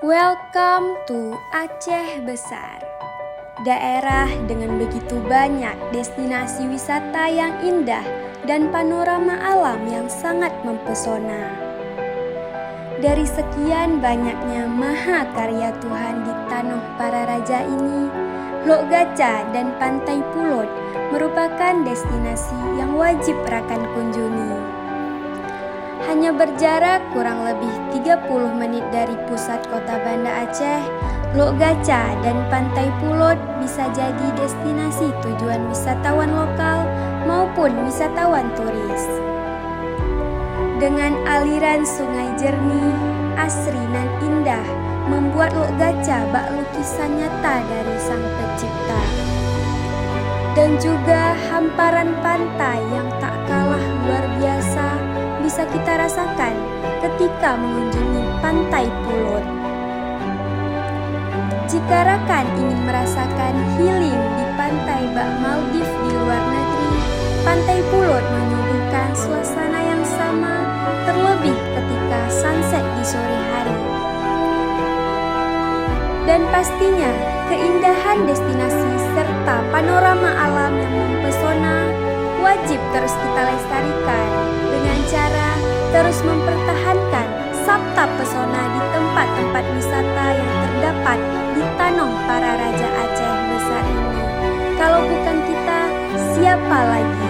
Welcome to Aceh Besar. Daerah dengan begitu banyak destinasi wisata yang indah dan panorama alam yang sangat mempesona. Dari sekian banyaknya mahakarya Tuhan di tanah para raja ini, Lok Gaca dan Pantai Pulot merupakan destinasi yang wajib rakan kunjungi. Hanya berjarak kurang lebih 30 menit dari pusat kota Banda Aceh, Lok Gaca dan Pantai Pulot bisa jadi destinasi tujuan wisatawan lokal maupun wisatawan turis. Dengan aliran sungai jernih, asri dan indah, membuat Lok Gaca bak lukisan nyata dari Sang Pencipta. Dan juga hamparan pantai yang tak kalah luar biasa bisa kita rasakan ketika mengunjungi Pantai Pulot. Jika rakan ingin merasakan healing di pantai bak Maldives di luar negeri, Pantai Pulot menyuguhkan suasana yang sama, terlebih ketika sunset di sore hari. Dan pastinya, keindahan destinasi serta panorama alam yang mempesona wajib terus kita lestarikan dengan cara terus mempertahankan sabta pesona di tempat-tempat wisata yang terdapat di tanah para raja Aceh Besar ini. Kalau bukan kita, siapa lagi?